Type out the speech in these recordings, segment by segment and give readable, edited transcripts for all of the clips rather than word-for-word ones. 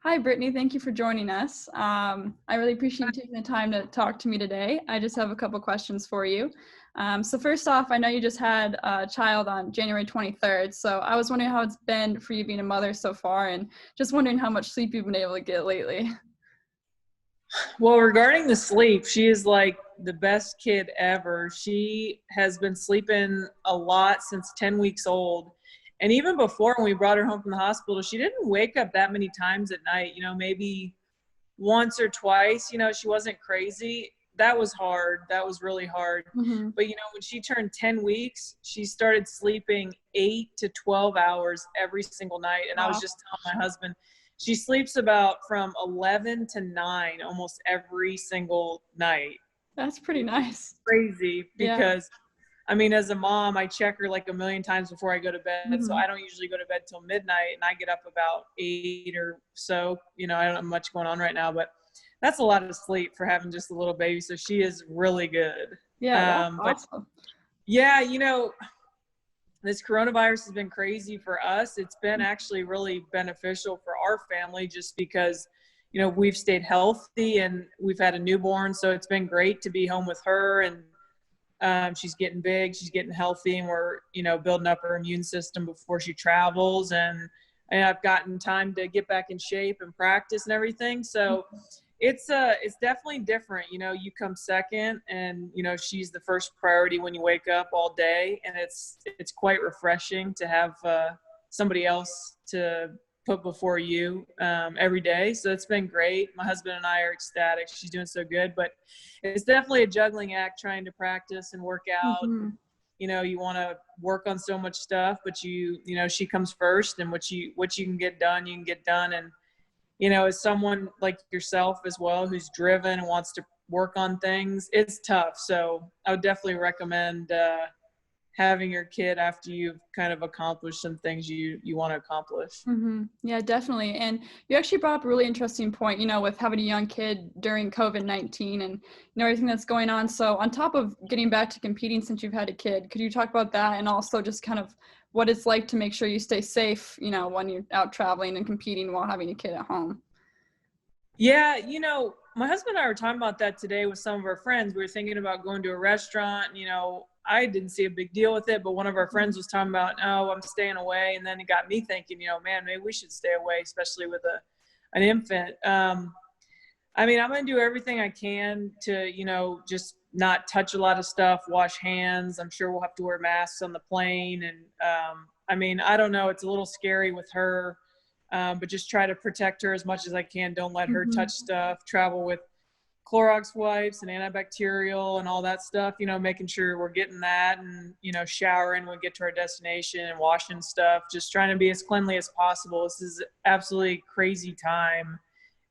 Hi, Brittany. Thank you for joining us. I really appreciate you taking the time to talk to me today. I just have a couple questions for you. So first off, I know you just had a child on January 23rd. So I was wondering how it's been for you being a mother so far, and just wondering how much sleep you've been able to get lately. Well, regarding the sleep, she is like the best kid ever. She has been sleeping a lot since 10 weeks old. And even before, when we brought her home from the hospital, she didn't wake up that many times at night, maybe once or twice. She wasn't crazy. That was hard. That was really hard. Mm-hmm. But, when she turned 10 weeks, she started sleeping 8 to 12 hours every single night. And I was Wow, just telling my husband, she sleeps about from 11 to 9 almost every single night. that's pretty nice. Crazy Yeah. because, as a mom, I check her like a million times before I go to bed. So Mm-hmm. I don't usually go to bed till midnight, and I get up about 8 or so. I don't have much going on right now, but that's a lot of sleep for having just a little baby. So she is really good. Yeah, that's But awesome. yeah, this coronavirus has been crazy for us. It's been actually really beneficial for our family just because, we've stayed healthy and we've had a newborn. So it's been great to be home with her, and she's getting big, she's getting healthy, and we're, building up her immune system before she travels. And I've gotten time to get back in shape and practice and everything. So it's definitely different. You come second, and she's the first priority when you wake up all day, and it's quite refreshing to have somebody else to put before you every day. So it's been great. My husband and I are ecstatic. She's doing so good, but it's definitely a juggling act trying to practice and work out. Mm-hmm. You want to work on so much stuff, but she comes first, and what you can get done, you can get done. And as someone like yourself as well, who's driven and wants to work on things, it's tough. So I would definitely recommend having your kid after you've kind of accomplished some things you want to accomplish. Mm-hmm. Yeah, definitely. And you actually brought up a really interesting point, with having a young kid during COVID-19 and, everything that's going on. So on top of getting back to competing since you've had a kid, could you talk about that, and also just kind of what it's like to make sure you stay safe, when you're out traveling and competing while having a kid at home? Yeah, my husband and I were talking about that today with some of our friends. We were thinking about going to a restaurant. I didn't see a big deal with it, but one of our friends was talking about, oh, I'm staying away. And then it got me thinking, man, maybe we should stay away, especially with an infant. I'm going to do everything I can to, just not touch a lot of stuff, wash hands. I'm sure we'll have to wear masks on the plane. And I don't know, it's a little scary with her. But just try to protect her as much as I can. Don't let her Mm-hmm. touch stuff. Travel with Clorox wipes and antibacterial and all that stuff, making sure we're getting that, and, showering when we get to our destination and washing stuff, just trying to be as cleanly as possible. This is absolutely crazy time.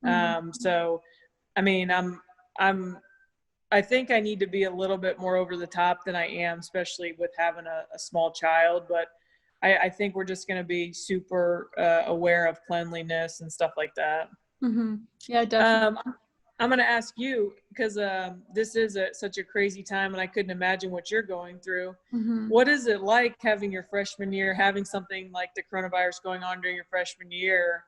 Mm-hmm. So, I think I need to be a little bit more over the top than I am, especially with having a small child, but I think we're just going to be super aware of cleanliness and stuff like that. Mm-hmm. Yeah, definitely. Um, I'm going to ask you, because this is such a crazy time, and I couldn't imagine what you're going through. Mm-hmm. What is it like having your freshman year, having something like the coronavirus going on during your freshman year,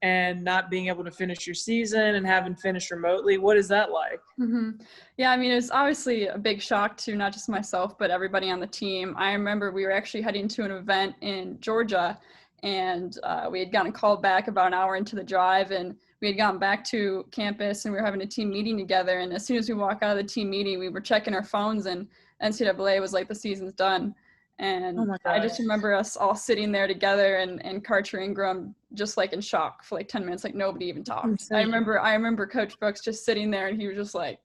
and not being able to finish your season and having finished remotely? What is that like? Mm-hmm. Yeah, it's obviously a big shock to not just myself, but everybody on the team. I remember we were actually heading to an event in Georgia, and we had gotten called back about an hour into the drive, and we had gotten back to campus, and we were having a team meeting together. And as soon as we walk out of the team meeting, we were checking our phones, and NCAA was like, the season's done. Oh And my I gosh. just remember us all sitting there together, and Karcher Ingram just like in shock for like 10 minutes, like nobody even That's talked. I insane. remember Coach Brooks just sitting there, and he was just like,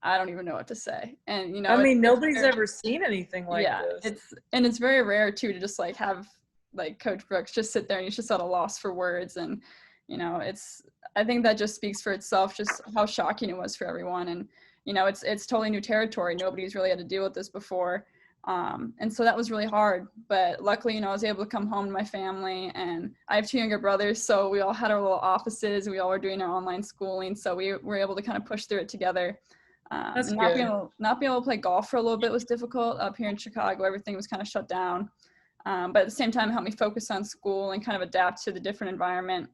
I don't even know what to say. And it's Nobody's very, ever seen anything like yeah, this. it's very rare too to just like have like Coach Brooks just sit there, and he's just at a loss for words. And I think that just speaks for itself, just how shocking it was for everyone. And it's totally new territory. Nobody's really had to deal with this before. And so that was really hard, but luckily, I was able to come home to my family, and I have two younger brothers. So we all had our little offices, and we all were doing our online schooling. So we were able to kind of push through it together. That's And good. not being able to play golf for a little bit was difficult. Up here in Chicago, everything was kind of shut down. But at the same time, it helped me focus on school and kind of adapt to the different environment.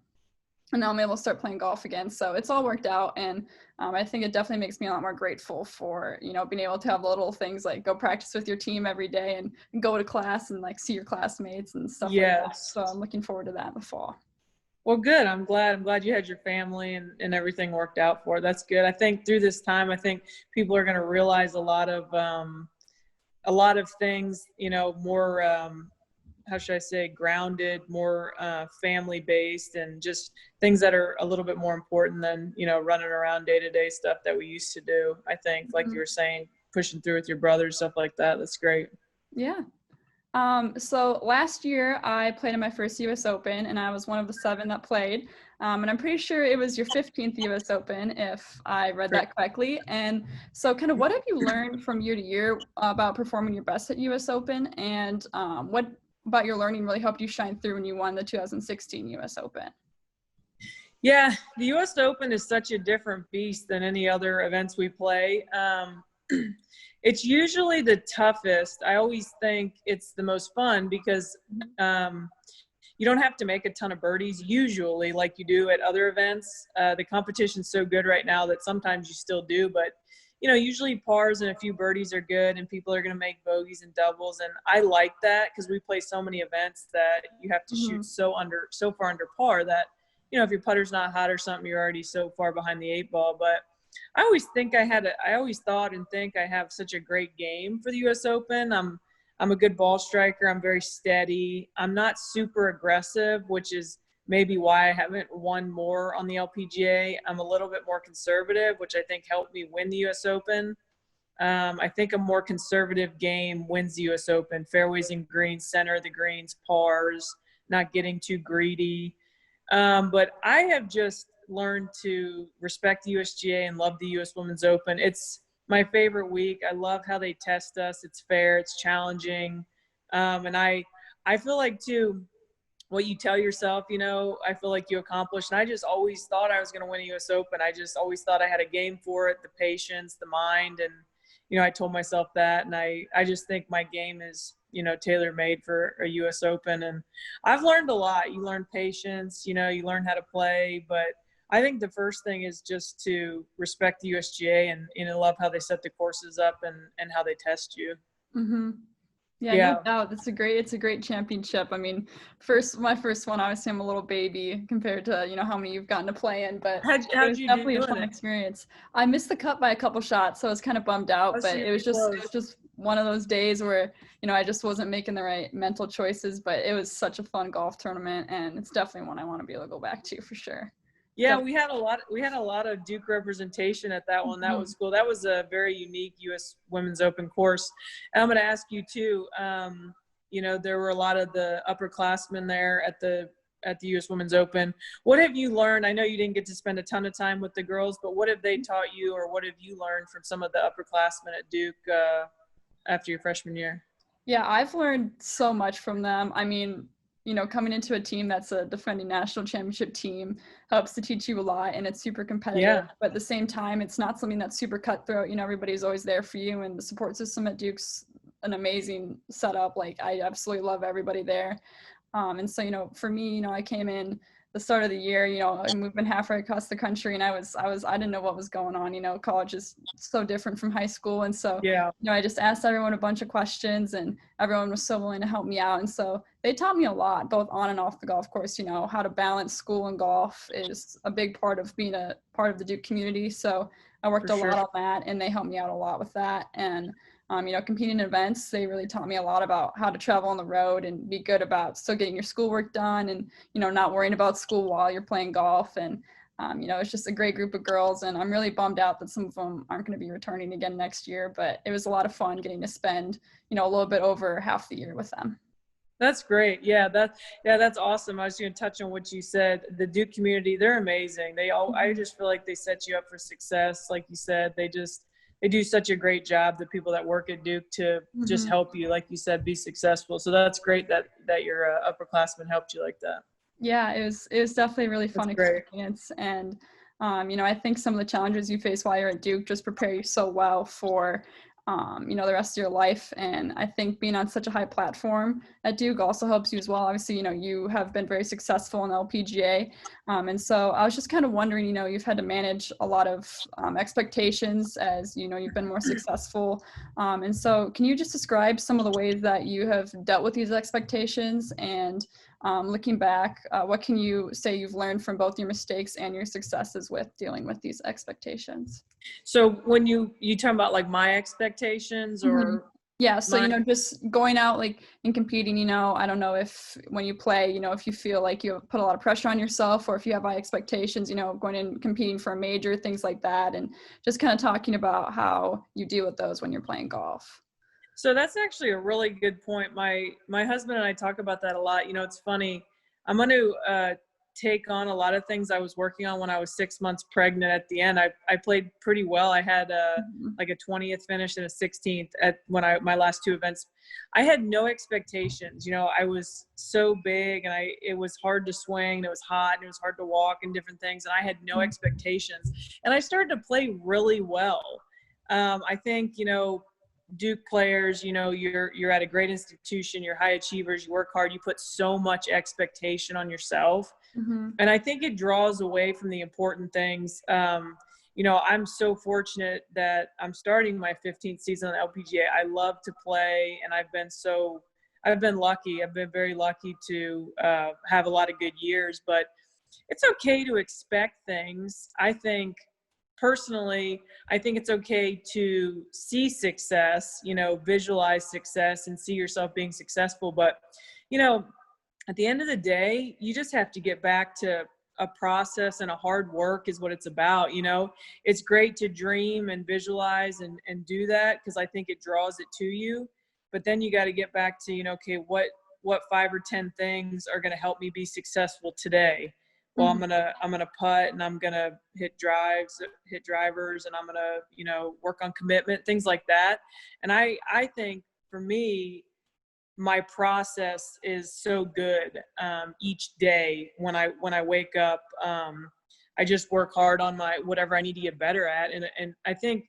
and now I'm able to start playing golf again. So it's all worked out. And I think it definitely makes me a lot more grateful for, you know, being able to have little things like go practice with your team every day and go to class and like see your classmates and stuff like that. So I'm looking forward to that in the fall. Well, good. I'm glad you had your family and everything worked out for it. That's good. I think through this time, I think people are going to realize a lot of things, you know, more, how should I say, grounded, more family based, and just things that are a little bit more important than, you know, running around day-to-day stuff that we used to do. I think, like you were saying, pushing through with your brothers, stuff like that. That's great. Yeah. So last year I played in my first U.S. Open, and I was one of the 7 that played. And I'm pretty sure it was your 15th U.S. Open, if I read that correctly. And so kind of what have you learned from year to year about performing your best at U.S. Open? And what about your learning really helped you shine through when you won the 2016 U.S. Open? Yeah, the U.S. Open is such a different beast than any other events we play. It's usually the toughest. I always think it's the most fun because you don't have to make a ton of birdies usually like you do at other events. The competition's so good right now that sometimes you still do, but you know, usually pars and a few birdies are good, and people are going to make bogeys and doubles. And I like that because we play so many events that you have to shoot so far under par that, you know, if your putter's not hot or something, you're already so far behind the 8 ball. But I always thought and think I have such a great game for the U.S. Open. I'm a good ball striker. I'm very steady. I'm not super aggressive, which is maybe why I haven't won more on the LPGA. I'm a little bit more conservative, which I think helped me win the U.S. Open. I think a more conservative game wins the U.S. Open. Fairways and greens, center of the greens, pars, not getting too greedy. But I have just learned to respect the USGA and love the U.S. Women's Open. It's my favorite week. I love how they test us. It's fair. It's challenging. And I feel like, too, what you tell yourself, you know, I feel like you accomplished. And I just always thought I was going to win a U.S. Open. I just always thought I had a game for it, the patience, the mind. And, you know, I told myself that. And I just think my game is, you know, tailor-made for a U.S. Open. And I've learned a lot. You learn patience, you know, you learn how to play. But I think the first thing is just to respect the USGA and, you know, love how they set the courses up and how they test you. Mm-hmm. Yeah, no doubt. It's a great championship. I mean, my first one, obviously I'm a little baby compared to, you know, how many you've gotten to play in, but it was definitely a fun experience. I missed the cut by a couple shots, so I was kind of bummed out, but it was just one of those days where, you know, I just wasn't making the right mental choices, but it was such a fun golf tournament, and it's definitely one I want to be able to go back to for sure. Yeah, we had a lot of Duke representation at that one. That was cool. That was a very unique U.S. Women's Open course. And I'm going to ask you too. You know, there were a lot of the upperclassmen there at the U.S. Women's Open. What have you learned? I know you didn't get to spend a ton of time with the girls, but what have they taught you, or what have you learned from some of the upperclassmen at Duke after your freshman year? Yeah, I've learned so much from them. I mean, you know, coming into a team that's a defending national championship team helps to teach you a lot, and it's super competitive. But at the same time, it's not something that's super cutthroat. You know, everybody's always there for you, and the support system at Duke's an amazing setup. Like, I absolutely love everybody there. And so, you know, for me, you know, I came in the start of the year, you know, and we've been halfway across the country, and I didn't know what was going on. You know, college is so different from high school. And so, you know, I just asked everyone a bunch of questions, and everyone was so willing to help me out. And so they taught me a lot, both on and off the golf course. You know, how to balance school and golf is a big part of being a part of the Duke community. So I worked a lot on that, and they helped me out a lot with that. And you know, competing in events, they really taught me a lot about how to travel on the road and be good about still getting your schoolwork done, and, you know, not worrying about school while you're playing golf. And, you know, it's just a great group of girls, and I'm really bummed out that some of them aren't going to be returning again next year, but it was a lot of fun getting to spend, you know, a little bit over half the year with them. That's great. Yeah, that's awesome. I was going to touch on what you said. The Duke community, they're amazing. I just feel like they set you up for success. Like you said, they do such a great job, the people that work at Duke, to just help you, like you said, be successful. So that's great that your upperclassmen helped you like that. Yeah, it was definitely a really fun experience. And, you know, I think some of the challenges you face while you're at Duke just prepare you so well for, the rest of your life. And I think being on such a high platform at Duke also helps you as well. Obviously, you have been very successful in the LPGA. And so I was just kind of wondering, you've had to manage a lot of expectations as, you've been more successful. And so can you just describe some of the ways that you have dealt with these expectations? And looking back, what can you say you've learned from both your mistakes and your successes with dealing with these expectations? So when you talk about like my expectations or yeah, so just going out like and competing, I don't know if when you play, if you feel like you put a lot of pressure on yourself, or if you have high expectations, going and competing for a major, things like that, and just kind of talking about how you deal with those when you're playing golf. So that's actually a really good point. My husband and I talk about that a lot. It's funny. I'm going to take on a lot of things I was working on when I was 6 months pregnant. At the end, I played pretty well. I had like a 20th finish and a 16th at my last two events. I had no expectations. I was so big, and it was hard to swing, and it was hot, and it was hard to walk, and different things. And I had no expectations, and I started to play really well. I think Duke players, you're at a great institution, you're high achievers, you work hard, you put so much expectation on yourself. And I think it draws away from the important things. I'm so fortunate that I'm starting my 15th season on LPGA. I love to play, and I've been lucky. I've been very lucky to have a lot of good years, but it's okay to expect things. I think personally, I think it's okay to see success, visualize success and see yourself being successful. But, at the end of the day, you just have to get back to a process, and a hard work is what it's about. It's great to dream and visualize and do that, because I think it draws it to you. But then you got to get back to, okay, what 5 or 10 things are going to help me be successful today? Well, I'm gonna putt, and I'm gonna hit drivers, and I'm gonna, work on commitment, things like that. And I think for me, my process is so good. Each day when I wake up, I just work hard on whatever I need to get better at. And I think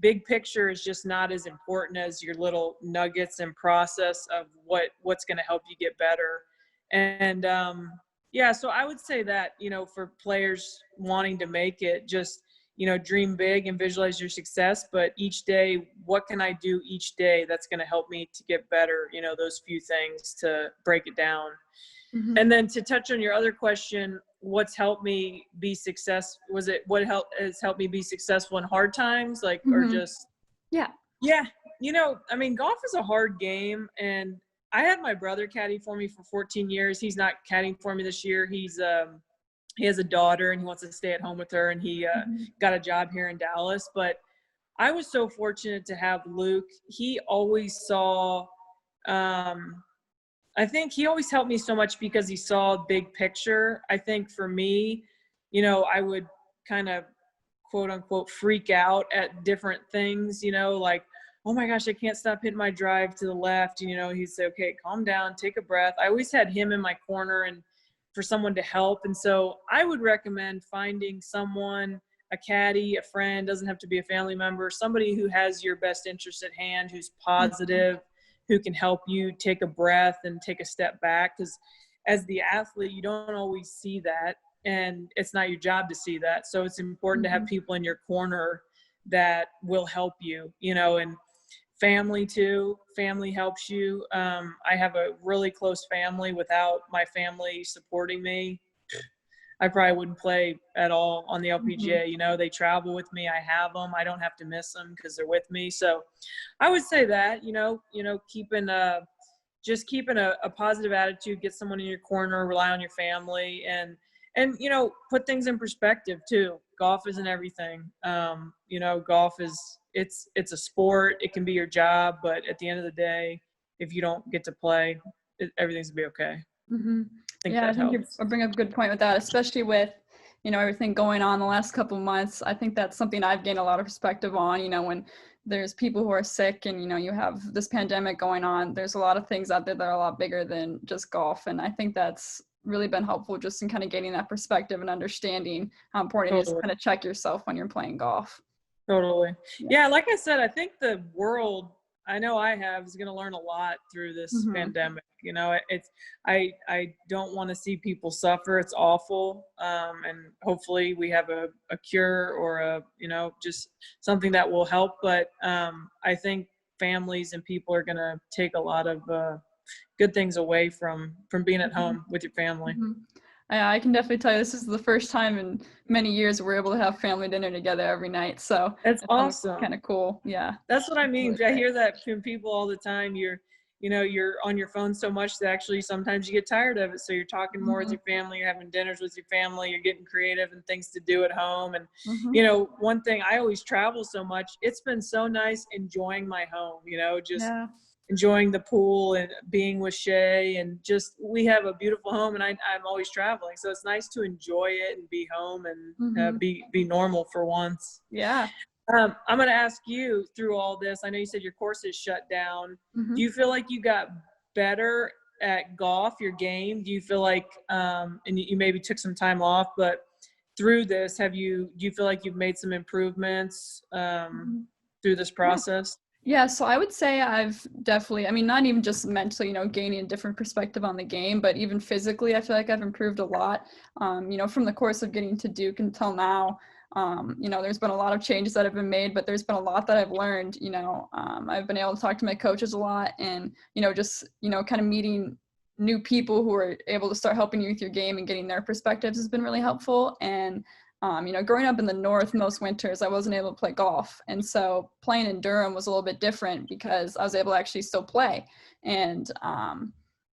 big picture is just not as important as your little nuggets and process of what's going to help you get better. And, so I would say that, for players wanting to make it, just, dream big and visualize your success, but each day, what can I do each day that's going to help me to get better? Those few things to break it down. And then to touch on your other question, what's helped me be successful? Was it has helped me be successful in hard times? Or just, Yeah. Golf is a hard game, and I had my brother caddy for me for 14 years. He's not caddying for me this year. He has a daughter, and he wants to stay at home with her, and he got a job here in Dallas. But I was so fortunate to have Luke. He always saw, I think he always helped me so much because he saw big picture. I think for me, I would kind of quote unquote freak out at different things, like, oh my gosh, I can't stop hitting my drive to the left. He'd say, okay, calm down, take a breath. I always had him in my corner and for someone to help. And so I would recommend finding someone, a caddy, a friend, doesn't have to be a family member, somebody who has your best interest at hand, who's positive, who can help you take a breath and take a step back. Because as the athlete, you don't always see that, and it's not your job to see that. So it's important to have people in your corner that will help you, and family too. Family helps you. I have a really close family. Without my family supporting me, I probably wouldn't play at all on the LPGA. They travel with me. I have them. I don't have to miss them because they're with me. So I would say that, keeping a positive attitude, get someone in your corner, rely on your family, and put things in perspective too. Golf isn't everything. Golf is, it's a sport. It can be your job, but at the end of the day, if you don't get to play, everything's gonna be okay. I think you bring up a good point with that, especially with, everything going on the last couple of months. I think that's something I've gained a lot of perspective on, when there's people who are sick and, you have this pandemic going on, there's a lot of things out there that are a lot bigger than just golf. And I think that's really been helpful just in kind of gaining that perspective and understanding how important it is to kind of check yourself when you're playing golf. Totally. Yeah, like I said, I think the world, I know I have, is going to learn a lot through this Mm-hmm. pandemic. You know, I don't want to see people suffer. It's awful. And hopefully we have a cure or just something that will help. But I think families and people are going to take a lot of good things away from being at Mm-hmm. home with your family. Mm-hmm. Yeah, I can definitely tell you this is the first time in many years we're able to have family dinner together every night. So That's it's kind awesome. of cool. Yeah. That's what I mean. Really I great. hear that from people all the time. You're on your phone so much that actually sometimes you get tired of it. So you're talking more with Mm-hmm. your family, you're having dinners with your family, you're getting creative and things to do at home. And, Mm-hmm. one thing, I always travel so much. It's been so nice enjoying my home, just Yeah. enjoying the pool and being with Shay, and just, we have a beautiful home, and I'm always traveling. So it's nice to enjoy it and be home and Mm-hmm. be normal for once. Yeah. I'm going to ask you, through all this, I know you said your course is shut down. Mm-hmm. Do you feel like you got better at golf, your game? Do you feel like, and you maybe took some time off, but through this, do you feel like you've made some improvements through this Yeah. process? Yeah, so I would say I've definitely, I mean, not even just mentally, gaining a different perspective on the game, but even physically, I feel like I've improved a lot. From the course of getting to Duke until now, there's been a lot of changes that have been made, but there's been a lot that I've learned. I've been able to talk to my coaches a lot, and, kind of meeting new people who are able to start helping you with your game and getting their perspectives has been really helpful. And growing up in the North, most winters I wasn't able to play golf. And so playing in Durham was a little bit different because I was able to actually still play. And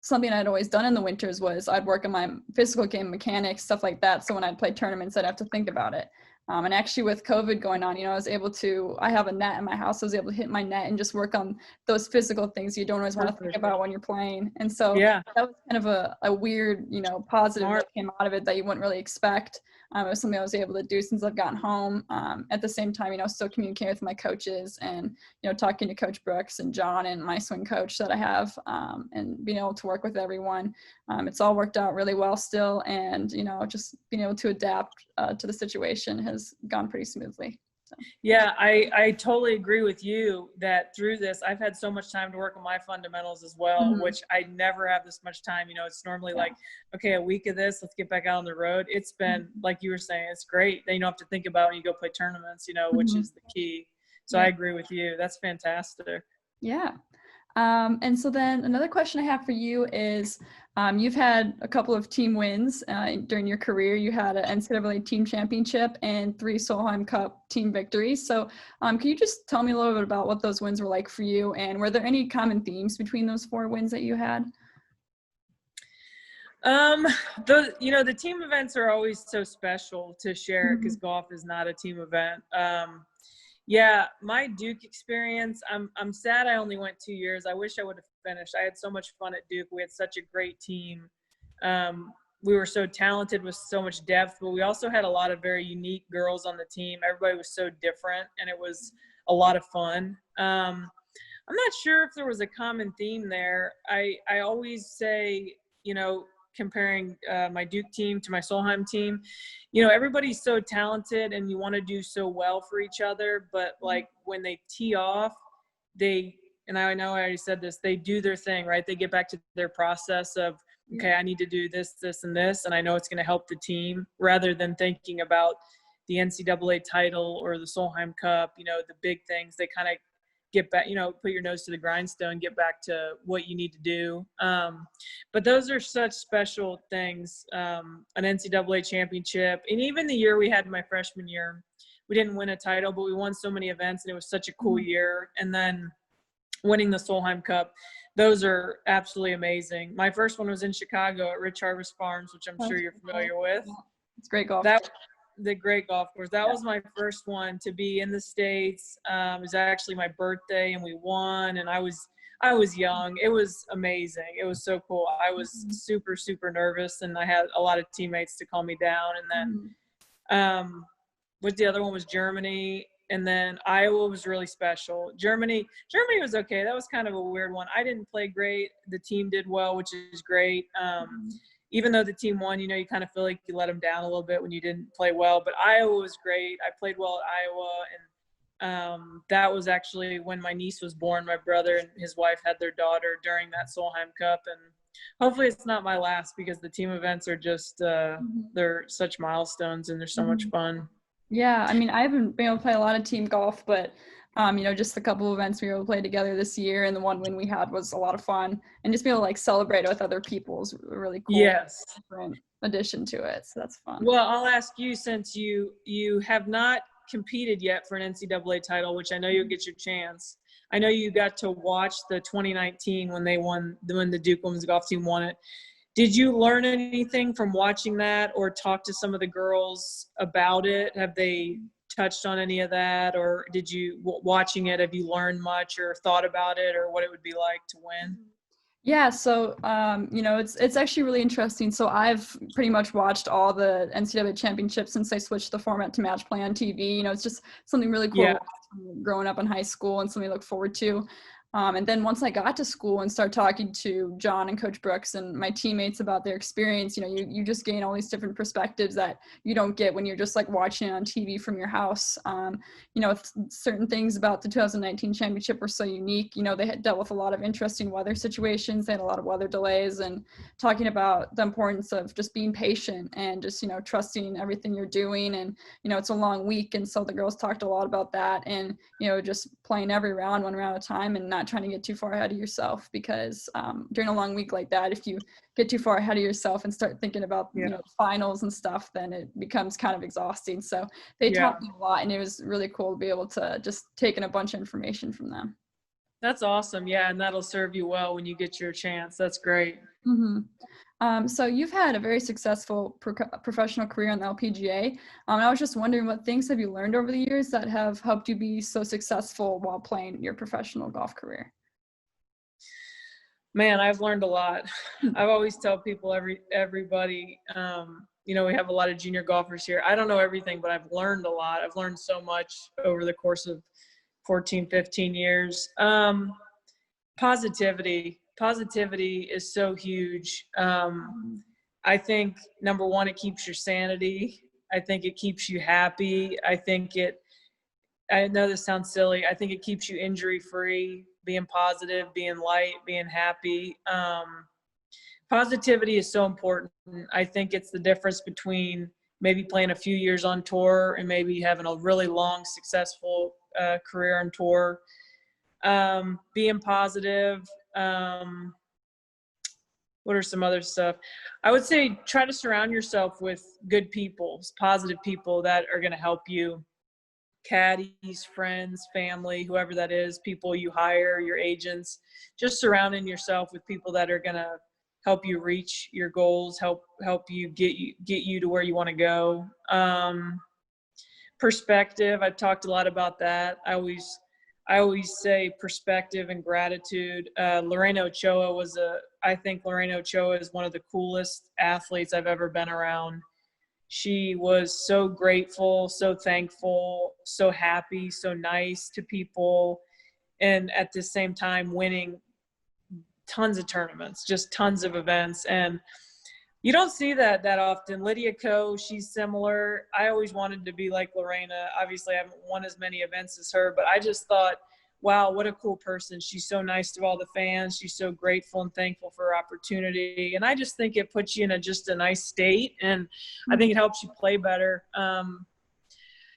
something I'd always done in the winters was I'd work on my physical game mechanics, stuff like that. So when I'd play tournaments, I'd have to think about it. And actually with COVID going on, I have a net in my house. I was able to hit my net and just work on those physical things you don't always want to think about when you're playing. And so Yeah. that was kind of a weird, positive Smart. that came out of it that you wouldn't really expect. It was something I was able to do since I've gotten home. At the same time, still communicating with my coaches and, talking to Coach Brooks and John and my swing coach that I have, and being able to work with everyone. It's all worked out really well still. And, just being able to adapt to the situation has gone pretty smoothly. So. Yeah, I totally agree with you that through this, I've had so much time to work on my fundamentals as well, Mm-hmm. which I never have this much time. It's normally like, okay, a week of this, let's get back out on the road. It's been, like you were saying, it's great. Then you don't have to think about when you go play tournaments, which is the key. So I agree with you. That's fantastic. Yeah. And so then another question I have for you is, you've had a couple of team wins during your career. You had an NCAA team championship and 3 Solheim Cup team victories. So can you just tell me a little bit about what those wins were like for you? And were there any common themes between those 4 wins that you had? The team events are always so special to share because golf is not a team event. Yeah, my Duke experience, I'm sad I only went 2 years. I wish I would have finished. I had so much fun at Duke. We had such a great team. We were so talented with so much depth, but we also had a lot of very unique girls on the team. Everybody was so different, and it was a lot of fun. I'm not sure if there was a common theme there. I always say, comparing my Duke team to my Solheim team, everybody's so talented and you want to do so well for each other, but like when they tee off, and I know I already said this, they do their thing, right? They get back to their process of, okay, I need to do this, this, and this, and I know it's going to help the team, rather than thinking about the NCAA title or the Solheim Cup, the big things. They kind of get back, put your nose to the grindstone, get back to what you need to do. But those are such special things. An NCAA championship, and even the year we had my freshman year, we didn't win a title, but we won so many events, and it was such a cool year. And then winning the Solheim Cup, those are absolutely amazing. My first one was in Chicago at Rich Harvest Farms, which I'm sure you're familiar with. It's great golf. The great golf course. That was my first one to be in the States. It was actually my birthday, and we won, and I was young. It was amazing. It was so cool. I was super, super nervous, and I had a lot of teammates to calm me down. And then what the other one was Germany, and then Iowa was really special. Germany was okay. That was kind of a weird one. I didn't play great. The team did well, which is great. Even though the team won, you kind of feel like you let them down a little bit when you didn't play well. But Iowa was great. I played well at Iowa, and That was actually when my niece was born. My brother and his wife had their daughter during that Solheim Cup, and hopefully it's not my last, because the team events are just they're such milestones and they're so much fun. Yeah, I mean, I haven't been able to play a lot of team golf, but just the couple of events we were able to play together this year, and the one win we had was a lot of fun, and just be able to like celebrate it with other people is a really cool, Yes, different addition to it. So that's fun. well, I'll ask you, since you have not competed yet for an NCAA title, which I know you'll get your chance. I know you got to watch the 2019 when the Duke women's golf team won it. Did you learn anything from watching that, or talk to some of the girls about it? Have they touched on any of that, or did you, watching it, have you learned much or thought about it, or what it would be like to win? Yeah, so it's actually really interesting. So I've pretty much watched all the NCAA championships since they switched the format to match play on TV. It's just something really cool growing up in high school, and something to look forward to. And then once I got to school and started talking to John and Coach Brooks and my teammates about their experience, you just gain all these different perspectives that you don't get when you're just like watching it on TV from your house. Certain things about the 2019 championship were so unique. They had dealt with a lot of interesting weather situations. They had a lot of weather delays, and talking about the importance of just being patient and just, trusting everything you're doing. And, it's a long week. And so the girls talked a lot about that, and, just playing every round, one round at a time, and not trying to get too far ahead of yourself, because during a long week like that, if you get too far ahead of yourself and start thinking about finals and stuff, then it becomes kind of exhausting. So they taught me a lot, and it was really cool to be able to just take in a bunch of information from them. That's awesome. Yeah, and that'll serve you well when you get your chance. That's great. So you've had a very successful professional career on the LPGA. I was just wondering, what things have you learned over the years that have helped you be so successful while playing your professional golf career? Man, I've learned a lot. I've always tell people, everybody, we have a lot of junior golfers here. I don't know everything, but I've learned a lot. I've learned so much over the course of 14, 15 years. Positivity is so huge. I think, number one, it keeps your sanity. I think it keeps you happy. I know this sounds silly. I think it keeps you injury free, being positive, being light, being happy. Positivity is so important. I think it's the difference between maybe playing a few years on tour and maybe having a really long, successful career on tour. Being positive. What are some other stuff? I would say try to surround yourself with good people, positive people that are going to help you. Caddies, friends, family, whoever that is, people you hire, your agents. Just surrounding yourself with people that are going to help you reach your goals, help you get you to where you want to go. Perspective, I've talked a lot about that. I always say perspective and gratitude. Lorena Ochoa I think Lorena Ochoa is one of the coolest athletes I've ever been around. She was so grateful, so thankful, so happy, so nice to people, and at the same time winning tons of tournaments, just tons of events. And you don't see that often. Lydia Ko, she's similar. I always wanted to be like Lorena. Obviously, I haven't won as many events as her, but I just thought, wow, what a cool person. She's so nice to all the fans. She's so grateful and thankful for her opportunity. And I just think it puts you in just a nice state, and I think it helps you play better.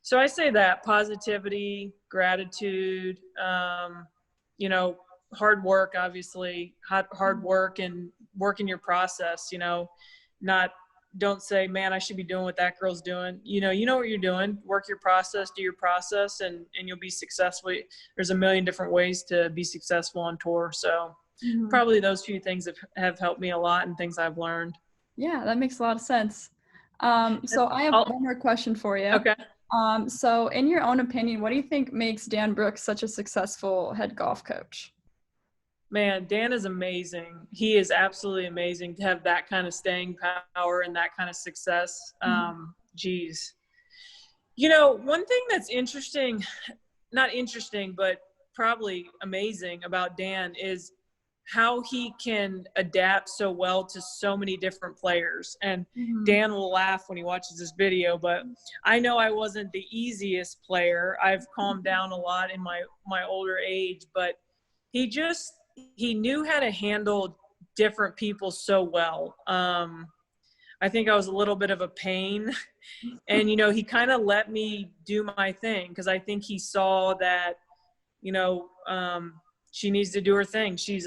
So I say that positivity, gratitude, hard work, obviously, hard work and work in your process, don't say, man, I should be doing what that girl's doing. You know what you're doing. Work your process, do your process, and you'll be successful. There's a million different ways to be successful on tour. So probably those few things have helped me a lot, and things I've learned. Yeah, that makes a lot of sense. So I have one more question for you. Okay. So in your own opinion, what do you think makes Dan Brooks such a successful head golf coach? Man, Dan is amazing. He is absolutely amazing to have that kind of staying power and that kind of success. Geez. One thing that's not interesting, but probably amazing about Dan is how he can adapt so well to so many different players. And Dan will laugh when he watches this video, but I know I wasn't the easiest player. I've calmed down a lot in my older age, but he knew how to handle different people so well. I think I was a little bit of a pain, and, you know, he kind of let me do my thing, because I think he saw that, you know, she needs to do her thing. She's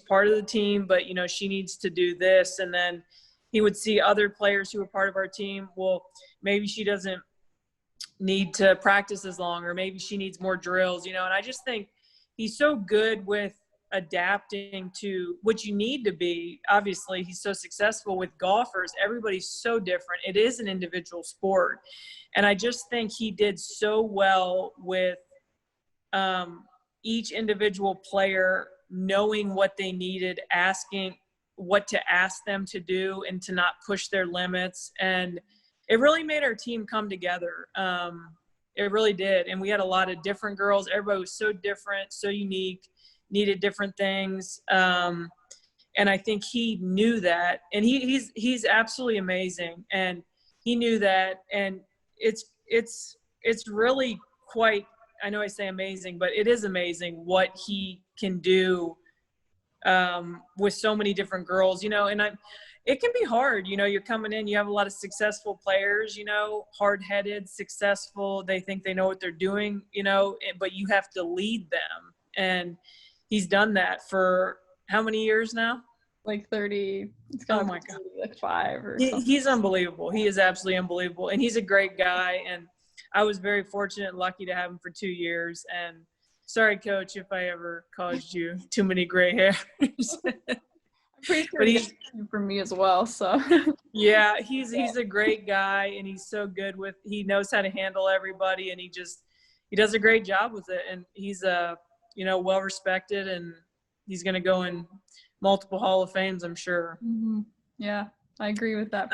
part of the team, but, you know, she needs to do this. And then he would see other players who were part of our team. Well, maybe she doesn't need to practice as long, or maybe she needs more drills, you know. And I just think he's so good with adapting to what you need to be. Obviously, he's so successful with golfers. Everybody's so different. It is an individual sport. And I just think he did so well with each individual player knowing what they needed, asking what to ask them to do and to not push their limits. And it really made our team come together. It really did. And we had a lot of different girls. Everybody was so different, so unique, needed different things. And I think he knew that. And he's absolutely amazing. And he knew that. And it's really quite, I know I say amazing, but it is amazing what he can do with so many different girls, you know. And it can be hard, you know. You're coming in, you have a lot of successful players, you know, hard-headed, successful. They think they know what they're doing, you know, but you have to lead them. And he's done that for how many years now? Like 30. It's oh my God, like 5 or something. He's unbelievable. He is absolutely unbelievable, and he's a great guy. And I was very fortunate and lucky to have him for 2 years. And sorry, Coach, if I ever caused you too many gray hairs. I'm pretty sure but he's for me as well. So yeah, he's a great guy, and he's so good with. He knows how to handle everybody, and he does a great job with it. And he's you know, well respected, and he's going to go in multiple Hall of Fames, I'm sure. Yeah, I agree with that.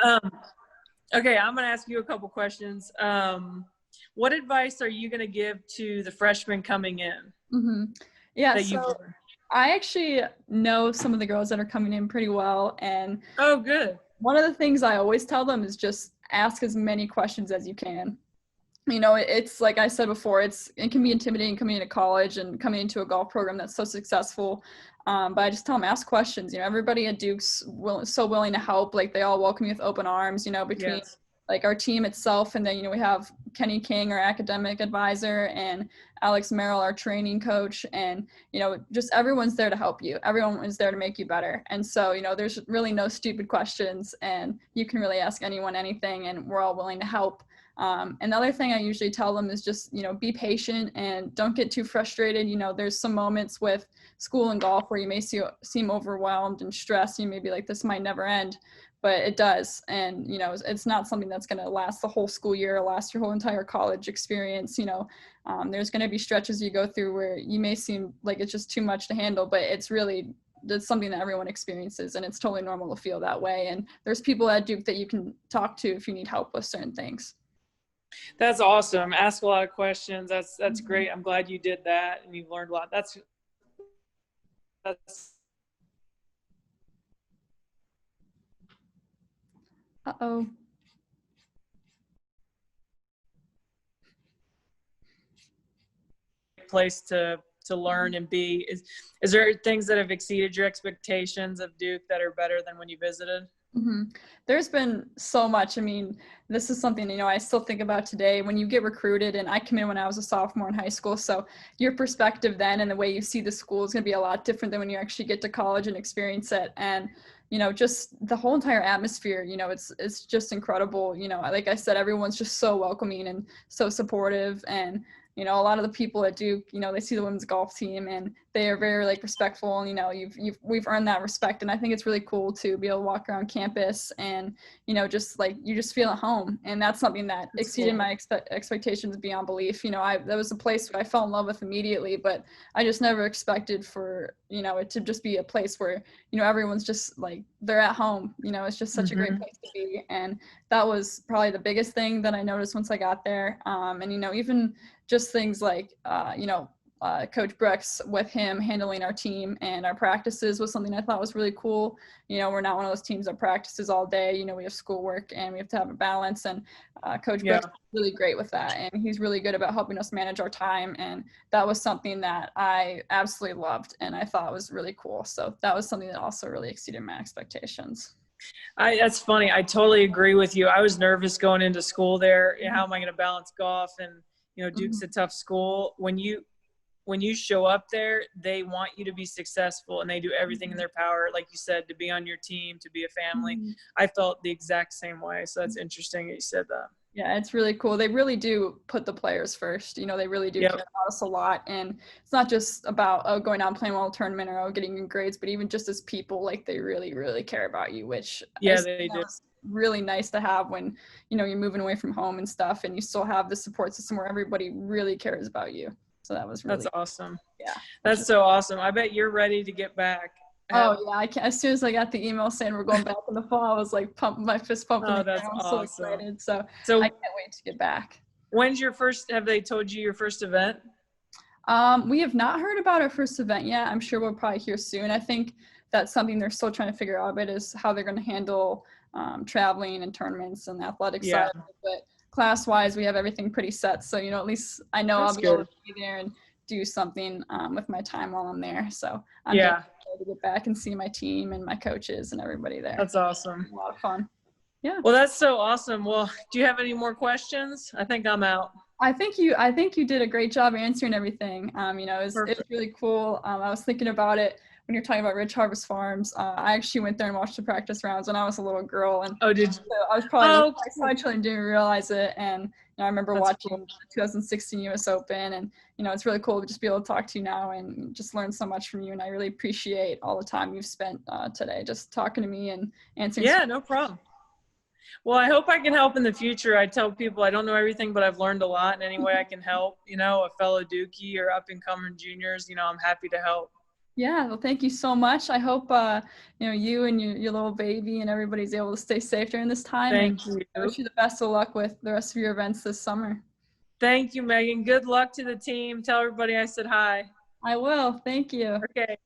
Okay, I'm going to ask you a couple questions. What advice are you going to give to the freshmen coming in? Yeah, so I actually know some of the girls that are coming in pretty well. And oh, good. One of the things I always tell them is just ask as many questions as you can. You know, it's like I said before, it can be intimidating coming into college and coming into a golf program that's so successful. But I just tell them, ask questions. You know, everybody at Duke's so willing to help. Like, they all welcome you with open arms, you know, between like our team itself. And then, you know, we have Kenny King, our academic advisor, and Alex Merrill, our training coach. And, you know, just everyone's there to help you. Everyone is there to make you better. And so, you know, there's really no stupid questions, and you can really ask anyone anything, and we're all willing to help. Another thing I usually tell them is just, you know, be patient and don't get too frustrated. You know, there's some moments with school and golf where you may seem overwhelmed and stressed. You may be like, this might never end, but it does. And, you know, it's not something that's going to last the whole school year or last your whole entire college experience. You know, there's going to be stretches you go through where you may seem like it's just too much to handle, but it's something that everyone experiences, and it's totally normal to feel that way. And there's people at Duke that you can talk to if you need help with certain things. That's awesome. Ask a lot of questions. That's great. I'm glad you did that and you've learned a lot. That's Uh-oh. place to learn and be. Is there things that have exceeded your expectations of Duke that are better than when you visited? There's been so much. I mean, this is something, you know, I still think about today. When you get recruited, and I came in when I was a sophomore in high school, so your perspective then and the way you see the school is going to be a lot different than when you actually get to college and experience it. And, you know, just the whole entire atmosphere, you know, it's just incredible. You know, like I said, everyone's just so welcoming and so supportive. And, you know, a lot of the people at Duke, you know, they see the women's golf team and they are very like respectful, and, you know, we've earned that respect. And I think it's really cool to be able to walk around campus and, you know, just like, you just feel at home. And that's something that exceeded my expectations beyond belief. You know, that was a place that I fell in love with immediately, but I just never expected for, you know, it to just be a place where, you know, everyone's just like, they're at home. You know, it's just such a great place to be. And that was probably the biggest thing that I noticed once I got there. And, you know, even just things like, you know, Coach Brooks, with him handling our team and our practices, was something I thought was really cool. You know, we're not one of those teams that practices all day. You know, we have schoolwork and we have to have a balance, and Coach Brooks is really great with that, and he's really good about helping us manage our time, and that was something that I absolutely loved and I thought was really cool. So that was something that also really exceeded my expectations. That's funny. I totally agree with you. I was nervous going into school there. How am I going to balance golf? And, you know, Duke's a tough school. When you show up there, they want you to be successful, and they do everything in their power, like you said, to be on your team, to be a family. I felt the exact same way. So that's interesting that you said that. Yeah, it's really cool. They really do put the players first. You know, they really do care about us a lot. And it's not just about going out and playing well in a tournament or getting good grades, but even just as people, like, they really, really care about you, which they do. Is really nice to have when, you know, you're moving away from home and stuff, and you still have the support system where everybody really cares about you. So that was really That's awesome. Yeah. That's so awesome. I bet you're ready to get back. Oh yeah, as soon as I got the email saying we're going back in the fall, I was like my fist pumping. Oh, that's I'm awesome. so excited. So I can't wait to get back. When's your first, have they told you your first event? We have not heard about our first event yet. I'm sure we'll probably hear soon. I think that's something they're still trying to figure out a bit, is how they're going to handle traveling and tournaments and the athletic side of it. But class-wise, we have everything pretty set. So, you know, at least I know I'll be able to be there and do something with my time while I'm there. So I'm excited to get back and see my team and my coaches and everybody there. That's awesome. A lot of fun. Yeah. Well, that's so awesome. Well, do you have any more questions? I think I'm out. I think you did a great job answering everything. You know, it was really cool. I was thinking about it when you're talking about Rich Harvest Farms. I actually went there and watched the practice rounds when I was a little girl. And did you? So I was probably my children didn't realize it. And you know, I remember watching the 2016 U.S. Open, and you know, it's really cool to just be able to talk to you now and just learn so much from you. And I really appreciate all the time you've spent today just talking to me and answering. Yeah, no problem. Well, I hope I can help in the future. I tell people I don't know everything, but I've learned a lot. And any way I can help, you know, a fellow Dookie or up and coming juniors, you know, I'm happy to help. Yeah, well, thank you so much. I hope, you know, you and your little baby and everybody's able to stay safe during this time. Thank you. I wish you the best of luck with the rest of your events this summer. Thank you, Megan. Good luck to the team. Tell everybody I said hi. I will. Thank you. Okay.